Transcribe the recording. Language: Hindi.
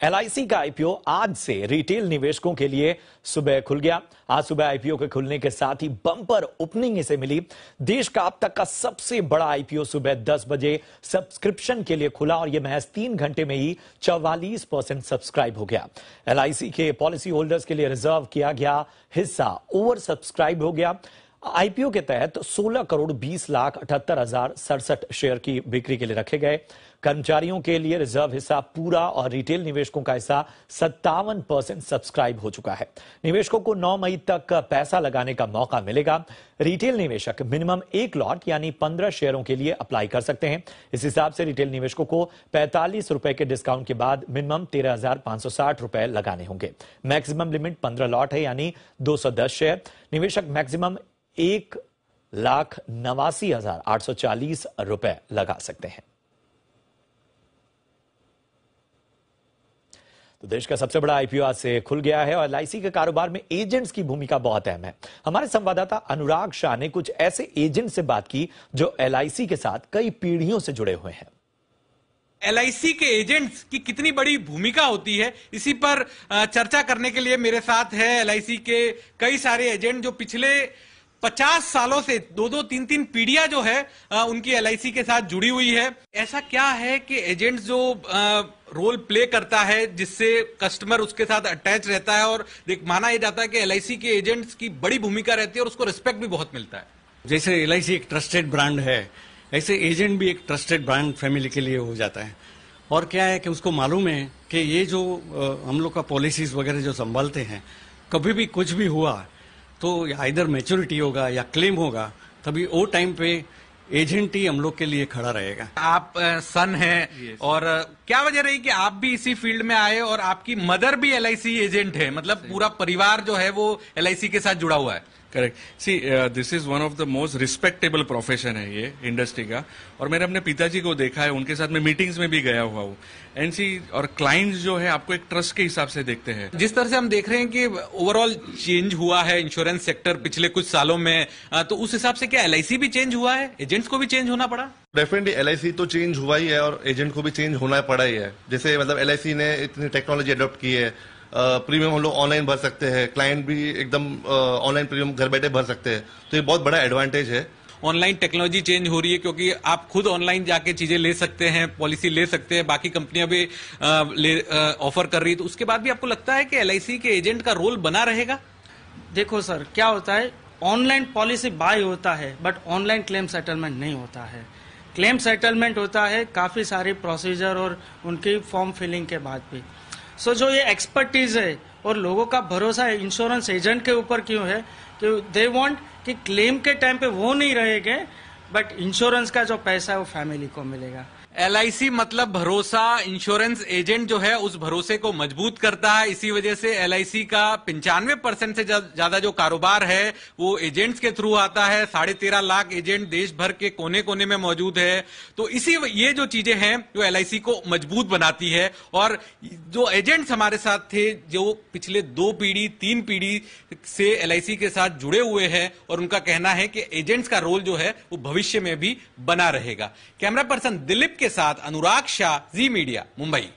एलआईसी का आईपीओ आज से रिटेल निवेशकों के लिए सुबह खुल गया। आज सुबह आईपीओ के खुलने के साथ ही बम्पर ओपनिंग इसे मिली। देश का अब तक का सबसे बड़ा आईपीओ सुबह 10 बजे सब्सक्रिप्शन के लिए खुला और यह महज 3 घंटे में ही 44% सब्सक्राइब हो गया। एलआईसी के पॉलिसी होल्डर्स के लिए रिजर्व किया गया हिस्सा ओवर सब्सक्राइब हो गया। आईपीओ के तहत 16 करोड़ 20 लाख 78,067 शेयर की बिक्री के लिए रखे गए। कर्मचारियों के लिए रिजर्व हिस्सा पूरा और रिटेल निवेशकों का हिस्सा 57% सब्सक्राइब हो चुका है। निवेशकों को 9 मई तक पैसा लगाने का मौका मिलेगा। रिटेल निवेशक मिनिमम 1 लॉट यानी 15 शेयरों के लिए अप्लाई कर सकते हैं। इस हिसाब से रिटेल निवेशकों को 45 रुपए के डिस्काउंट के बाद मिनिमम 13,560 रुपए लगाने होंगे। मैक्सिमम लिमिट 15 लॉट है यानी 210 शेयर। निवेशक मैक्सिमम 1,89,840 रुपए लगा सकते हैं। तो देश का सबसे बड़ा आईपीओ आज से खुल गया है और एलआईसी के कारोबार में एजेंट्स की भूमिका बहुत अहम है। हमारे संवाददाता अनुराग शाह ने कुछ ऐसे एजेंट से बात की जो एलआईसी के साथ कई पीढ़ियों से जुड़े हुए हैं। एलआईसी के एजेंट्स की कितनी बड़ी भूमिका होती है, इसी पर चर्चा करने के लिए मेरे साथ है एलआईसी के कई सारे एजेंट जो पिछले 50 सालों से 2-2, 3-3 पीढ़ियां जो है उनकी एलआईसी के साथ जुड़ी हुई है। ऐसा क्या है कि एजेंट जो रोल प्ले करता है जिससे कस्टमर उसके साथ अटैच रहता है और माना यह जाता है कि एलआईसी के एजेंट्स की बड़ी भूमिका रहती है और उसको रिस्पेक्ट भी बहुत मिलता है। जैसे एलआईसी एक ट्रस्टेड ब्रांड है, ऐसे एजेंट भी एक ट्रस्टेड ब्रांड फैमिली के लिए हो जाता है। और क्या है कि उसको मालूम है कि ये जो हम लोग का पॉलिसीज वगैरह जो संभालते हैं, कभी भी कुछ भी हुआ तो इधर मैच्योरिटी होगा या क्लेम होगा, तभी वो टाइम पे एजेंट ही हम लोग के लिए खड़ा रहेगा। आप सन हैं और क्या वजह रही कि आप भी इसी फील्ड में आए और आपकी मदर भी एलआईसी एजेंट है, मतलब पूरा परिवार जो है वो एलआईसी के साथ जुड़ा हुआ है? Correct. See this is one of the most respectable profession है ये इंडस्ट्री का, और मैंने अपने पिताजी को देखा है, उनके साथ मैं मीटिंग्स में भी गया हुआ हूँ। एनसी और क्लाइंट्स जो है आपको एक ट्रस्ट के हिसाब से देखते हैं। जिस तरह से हम देख रहे हैं कि ओवरऑल चेंज हुआ है इंश्योरेंस सेक्टर पिछले कुछ सालों में, तो उस हिसाब से क्या एलआईसी भी चेंज हुआ है, एजेंट्स को भी चेंज होना पड़ा? डेफिनेटली एलआईसी तो चेंज हुआ ही है और एजेंट को भी चेंज होना पड़ा ही है। जैसे मतलब एलआईसी ने इतनी टेक्नोलॉजी अडॉप्ट की है, प्रीमियम हम लोग ऑनलाइन भर सकते हैं, क्लाइंट भी एकदम ऑनलाइन प्रीमियम घर बैठे भर सकते हैं, तो ये बहुत बड़ा एडवांटेज है। ऑनलाइन टेक्नोलॉजी चेंज हो रही है क्योंकि आप खुद ऑनलाइन जाके चीजें ले सकते हैं, पॉलिसी ले सकते हैं, बाकी कंपनियां भी ऑफर कर रही है, तो उसके बाद भी आपको लगता है कि एलआईसी के एजेंट का रोल बना रहेगा? देखो सर, क्या होता है, ऑनलाइन पॉलिसी बाय होता है बट ऑनलाइन क्लेम सेटलमेंट नहीं होता है। क्लेम सेटलमेंट होता है काफी सारे प्रोसीजर और उनकी फॉर्म फिलिंग के बाद भी। सो जो ये एक्सपर्टीज है और लोगों का भरोसा है इंश्योरेंस एजेंट के ऊपर क्यों है कि दे वांट कि क्लेम के टाइम पे वो नहीं रहेंगे बट इंश्योरेंस का जो पैसा है वो फैमिली को मिलेगा। एलआईसी मतलब भरोसा, इंश्योरेंस एजेंट जो है उस भरोसे को मजबूत करता है। इसी वजह से एलआईसी का 95% से ज्यादा जो कारोबार है वो एजेंट्स के थ्रू आता है। 13.5 लाख एजेंट देश भर के कोने कोने में मौजूद है। तो ये जो चीजें हैं जो एलआईसी को मजबूत बनाती है। और जो एजेंट्स हमारे साथ थे जो पिछले 2 पीढ़ी 3 पीढ़ी से एलआईसी के साथ जुड़े हुए हैं और उनका कहना है कि एजेंट्स का रोल जो है वो भविष्य में भी बना रहेगा। कैमरा पर्सन दिलीप के साथ अनुराग शाह, जी मीडिया, मुंबई।